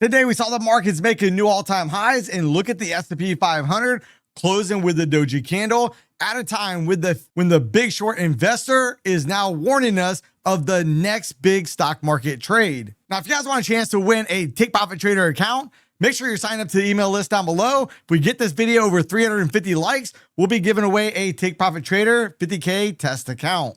Today, we saw the markets making new all-time highs, and look at the S&P 500 closing with the doji candle at a time when the big short investor is now warning us of the next big stock market trade. Now, if you guys want a chance to win a Take Profit Trader account, make sure you're signed up to the email list down below. If we get this video over 350 likes, we'll be giving away a Take Profit Trader 50K test account.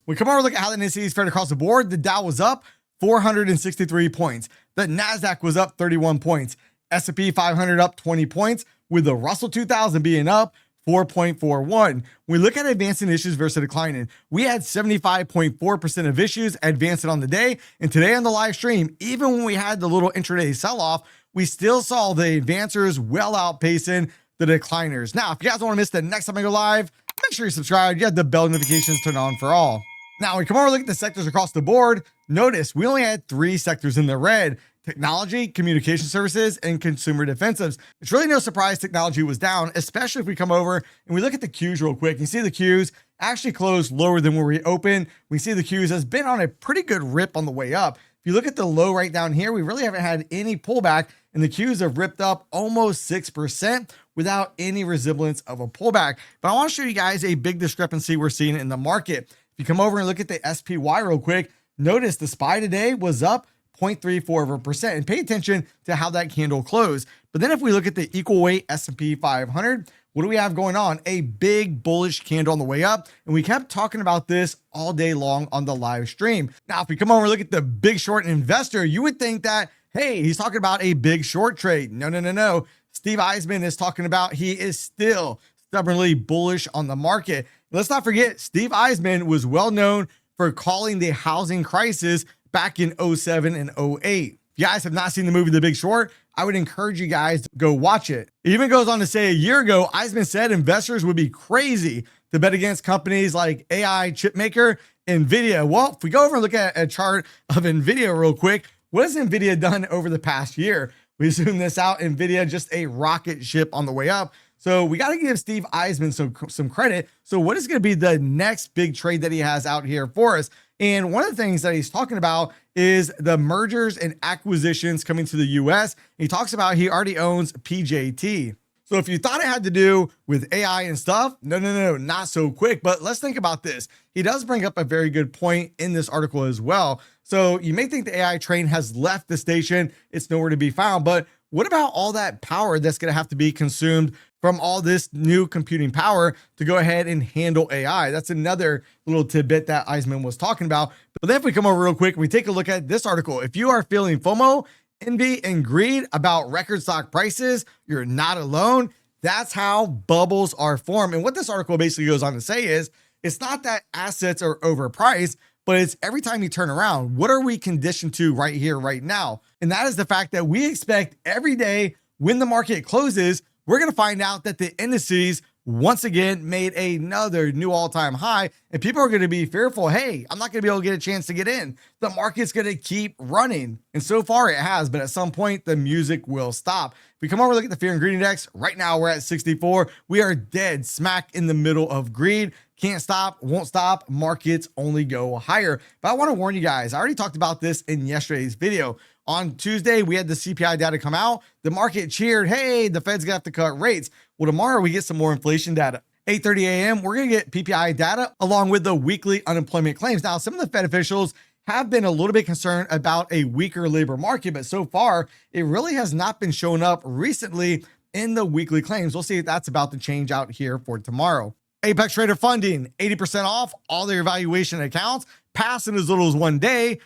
We come over and look at how the indices fared across the board. The Dow was up 463 points. The NASDAQ was up 31 points. S&P 500 up 20 points, with the Russell 2000 being up 4.41. When we look at advancing issues versus declining, we had 75.4% of issues advancing on the day. And today on the live stream, even when we had the little intraday sell-off, we still saw the advancers well outpacing the decliners. Now, if you guys don't want to miss the next time I go live, make sure you subscribe. You have the bell notifications turned on for all. Now, we come over and look at the sectors across the board. Notice we only had 3 sectors in the red: technology, communication services, and consumer defensives. It's really no surprise technology was down, especially if we come over and we look at the Qs real quick. You see the Qs actually closed lower than where we opened. We see the Qs has been on a pretty good rip on the way up. If you look at the low right down here, we really haven't had any pullback, and the Qs have ripped up almost 6% without any resemblance of a pullback. But I want to show you guys a big discrepancy we're seeing in the market. If you come over and look at the SPY real quick, notice the SPY today was up 0.34%, and pay attention to how that candle closed. But then if we look at the equal weight S&P 500, what do we have going on? A big bullish candle on the way up, and we kept talking about this all day long on the live stream. Now, if we come over and look at the big short investor, you would think that, hey, he's talking about a big short trade. No. Steve Eisman is talking about he is still stubbornly bullish on the market. Let's not forget, Steve Eisman was well known for calling the housing crisis back in 07 and 08. If you guys have not seen the movie The Big Short, I would encourage you guys to go watch it. It even goes on to say a year ago, Eisman said investors would be crazy to bet against companies like AI chip maker NVIDIA. Well, if we go over and look at a chart of NVIDIA real quick, what has NVIDIA done over the past year? We zoom this out, NVIDIA just a rocket ship on the way up. So we got to give Steve Eisman some credit. So what is going to be the next big trade that he has out here for us? And one of the things that he's talking about is the mergers and acquisitions coming to the US. He talks about he already owns PJT. So if you thought it had to do with AI and stuff, no, not so quick. But let's think about this. He does bring up a very good point in this article as well. So you may think the AI train has left the station. It's nowhere to be found. But what about all that power that's going to have to be consumed from all this new computing power to go ahead and handle AI? That's another little tidbit that Eisman was talking about. But then if we come over real quick, we take a look at this article. If you are feeling FOMO, envy, and greed about record stock prices, you're not alone. That's how bubbles are formed. And what this article basically goes on to say is, it's not that assets are overpriced, but it's every time you turn around, what are we conditioned to right here, right now? And that is the fact that we expect every day when the market closes, we're going to find out that the indices once again made another new all-time high, and people are going to be fearful. Hey, I'm not going to be able to get a chance to get in. The market's going to keep running. And so far it has, but at some point the music will stop. If we come over and look at the fear and greed index, right now we're at 64. We are dead smack in the middle of greed. Can't stop, won't stop. Markets only go higher. But I want to warn you guys, I already talked about this in yesterday's video. On Tuesday, we had the CPI data come out. The market cheered, hey, the Fed's gonna have to cut rates. Well, tomorrow we get some more inflation data. 8:30 a.m., we're gonna get PPI data along with the weekly unemployment claims. Now, some of the Fed officials have been a little bit concerned about a weaker labor market, but so far, it really has not been showing up recently in the weekly claims. We'll see if that's about to change out here for tomorrow. Apex Trader funding, 80% off all their evaluation accounts, pass in as little as 1 day.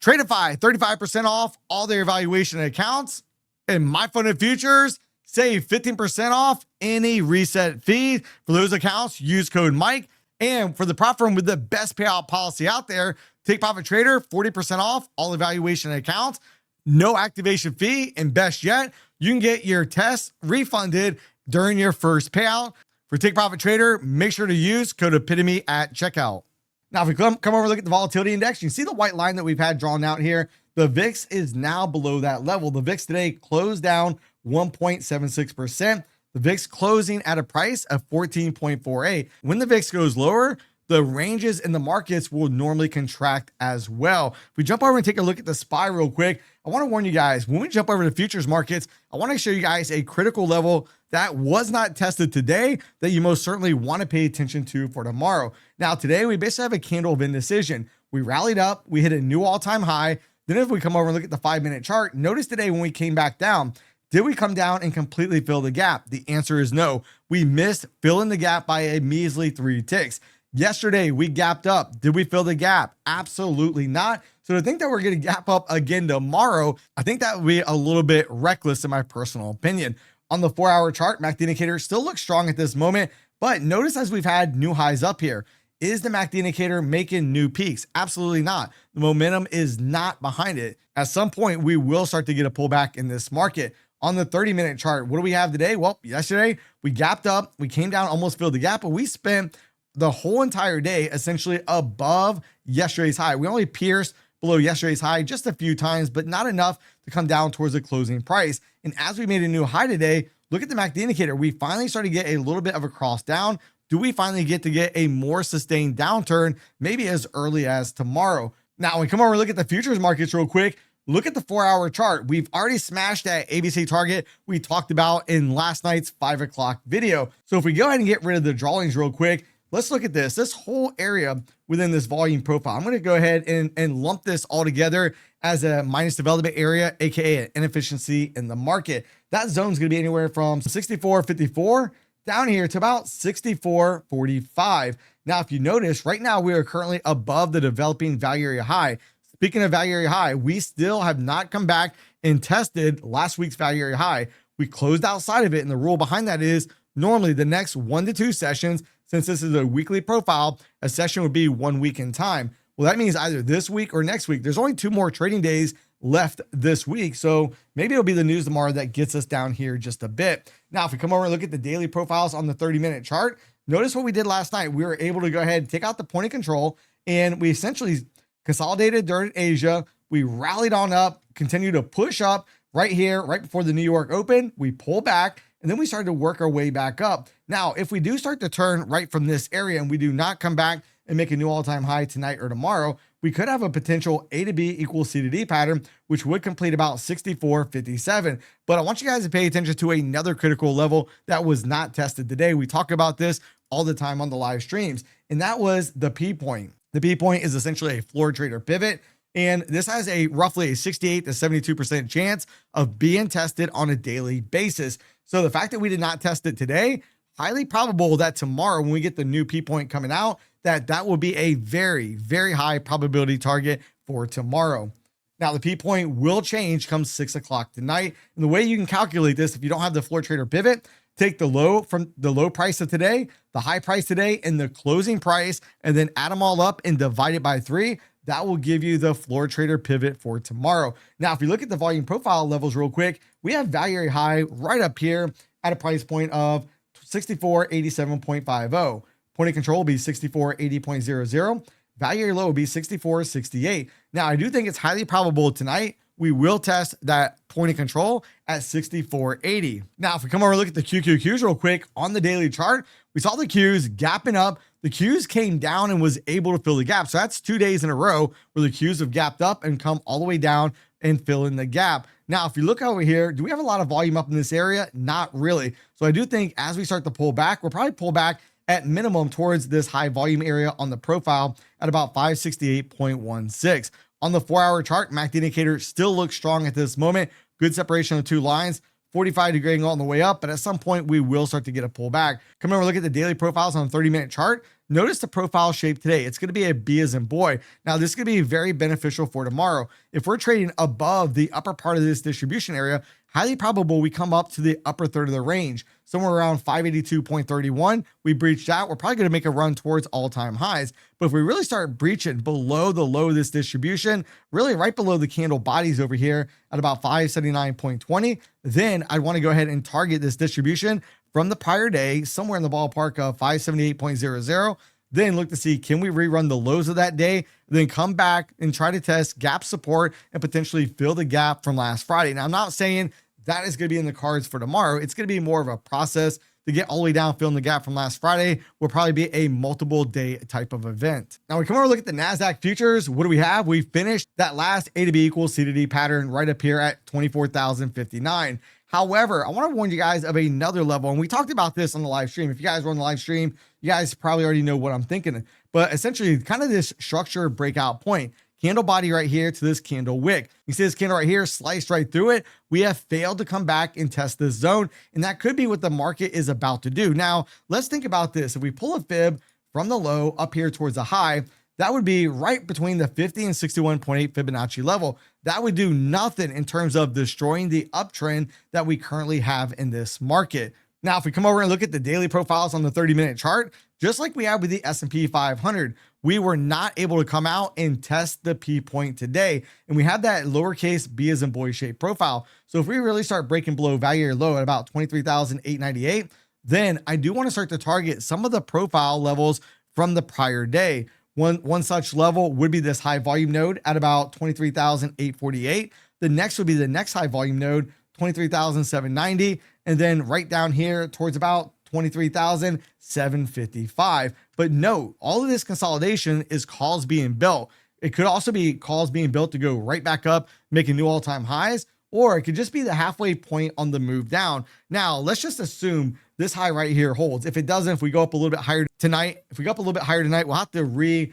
Tradeify, 35% off all their evaluation accounts. And My Funded Futures, save 15% off any reset fee. For those accounts, use code Mike. And for the prop firm with the best payout policy out there, Take Profit Trader, 40% off all evaluation accounts, no activation fee, and best yet, you can get your test refunded during your first payout. For Take Profit Trader, make sure to use code Epitome at checkout. Now, if we come over and look at the volatility index, you can see the white line that we've had drawn out here. The VIX is now below that level. The VIX today closed down 1.76%. The VIX closing at a price of 14.48. When the VIX goes lower, the ranges in the markets will normally contract as well. If we jump over and take a look at the SPY real quick, I want to warn you guys, when we jump over to futures markets, I want to show you guys a critical level that was not tested today that you most certainly want to pay attention to for tomorrow. Now, today we basically have a candle of indecision. We rallied up, we hit a new all-time high. Then if we come over and look at the 5-minute chart, notice today when we came back down, did we come down and completely fill the gap? The answer is no. We missed filling the gap by a measly 3 ticks. Yesterday, we gapped up. Did we fill the gap? Absolutely not. So to think that we're going to gap up again tomorrow, I think that would be a little bit reckless in my personal opinion. On the 4-hour chart, MACD indicator still looks strong at this moment, but notice as we've had new highs up here, is the MACD indicator making new peaks? Absolutely not. The momentum is not behind it. At some point, we will start to get a pullback in this market. On the 30-minute chart, what do we have today? Well, yesterday we gapped up, we came down, almost filled the gap, but we spent the whole entire day essentially above yesterday's high. We only pierced below yesterday's high just a few times, but not enough to come down towards the closing price. And as we made a new high today, look at the MACD indicator. We finally started to get a little bit of a cross down. Do we finally get to get a more sustained downturn, maybe as early as tomorrow? Now, when we come over and look at the futures markets real quick, look at the 4-hour chart. We've already smashed that ABC target we talked about in last night's 5 o'clock video. So if we go ahead and get rid of the drawings real quick, let's look at this whole area within this volume profile. I'm going to go ahead and lump this all together as a minus development area, aka an inefficiency in the market. That zone is going to be anywhere from 64.54 down here to about 64.45. Now, if you notice, right now we are currently above the developing value area high. Speaking of value area high, we still have not come back and tested last week's value area high. We closed outside of it, and the rule behind that is normally the next 1 to 2 sessions, since this is a weekly profile, a session would be 1 week in time. Well, that means either this week or next week. There's only 2 more trading days left this week, so maybe it'll be the news tomorrow that gets us down here just a bit. Now, if we come over and look at the daily profiles on the 30-minute chart, notice what we did last night. We were able to go ahead and take out the point of control, and we essentially consolidated during Asia. We rallied on up, continued to push up right here, right before the New York Open. We pull back, and then we started to work our way back up. Now, if we do start to turn right from this area and we do not come back and make a new all-time high tonight or tomorrow, we could have a potential A to B equals C to D pattern, which would complete about 64.57. But I want you guys to pay attention to another critical level that was not tested today. We talk about this all the time on the live streams, and that was the P point. The P point is essentially a floor trader pivot, and this has a roughly a 68 to 72% chance of being tested on a daily basis. So the fact that we did not test it today, highly probable that tomorrow when we get the new P point coming out, that will be a very, very high probability target for tomorrow. Now, the P point will change come 6 o'clock tonight. And the way you can calculate this, if you don't have the floor trader pivot, take the low from the low price of today, the high price today, and the closing price, and then add them all up and divide it by 3. That will give you the floor trader pivot for tomorrow. Now, if you look at the volume profile levels real quick, we have value area high right up here at a price point of 64.87.50. Point of control will be 64.80.00. Value area low will be 64.68. Now, I do think it's highly probable tonight we will test that point of control at 64.80. Now, if we come over and look at the QQQs real quick on the daily chart, we saw the Qs gapping up. The Qs came down and was able to fill the gap. So that's 2 days in a row where the Qs have gapped up and come all the way down and fill in the gap. Now, if you look over here, do we have a lot of volume up in this area? Not really. So I do think as we start to pull back, we'll probably pull back at minimum towards this high volume area on the profile at about 568.16. On the 4-hour chart, MACD indicator still looks strong at this moment. Good separation of the 2 lines, 45-degree angle on the way up, but at some point we will start to get a pullback. Come over, look at the daily profiles on the 30-minute chart. Notice the profile shape today. It's going to be a B as in boy. Now, this is going to be very beneficial for tomorrow. If we're trading above the upper part of this distribution area, highly probable we come up to the upper third of the range, somewhere around 582.31. We breach that. We're probably going to make a run towards all-time highs. But if we really start breaching below the low of this distribution, really right below the candle bodies over here at about 579.20, then I'd want to go ahead and target this distribution from the prior day, somewhere in the ballpark of 578.00. Then look to see, can we rerun the lows of that day, then come back and try to test gap support and potentially fill the gap from last Friday. Now, I'm not saying that is going to be in the cards for tomorrow. It's going to be more of a process to get all the way down, filling the gap from last Friday, will probably be a multiple day type of event. Now we come over and look at the NASDAQ futures. What do we have? We finished that last A to B equals C to D pattern right up here at 24,059. However, I want to warn you guys of another level, and we talked about this on the live stream. If you guys were on the live stream, you guys probably already know what I'm thinking, but essentially kind of this structure breakout point. Candle body right here to this candle wick. You see this candle right here sliced right through it. We have failed to come back and test this zone, and that could be what the market is about to do. Now, let's think about this. If we pull a fib from the low up here towards the high, that would be right between the 50 and 61.8 Fibonacci level. That would do nothing in terms of destroying the uptrend that we currently have in this market. Now, if we come over and look at the daily profiles on the 30-minute chart, just like we had with the S&P 500, we were not able to come out and test the P point today. And we have that lowercase b as in boy shape profile. So if we really start breaking below value area low at about 23,898, then I do want to start to target some of the profile levels from the prior day. One such level would be this high volume node at about 23,848. The next would be the next high volume node, 23,790. And then right down here towards about 23,755. But note, all of this consolidation is calls being built. It could also be calls being built to go right back up, making new all-time highs, or it could just be the halfway point on the move down. Now, let's just assume this high right here holds. If it doesn't, if we go up a little bit higher tonight, we'll have to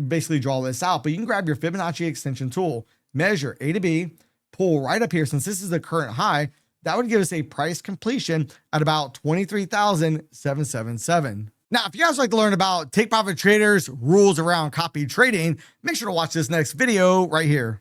basically draw this out. But you can grab your Fibonacci extension tool, measure A to B, pull right up here. Since this is the current high, that would give us a price completion at about 23,777. Now, if you guys like to learn about take profit traders, rules around copy trading, make sure to watch this next video right here.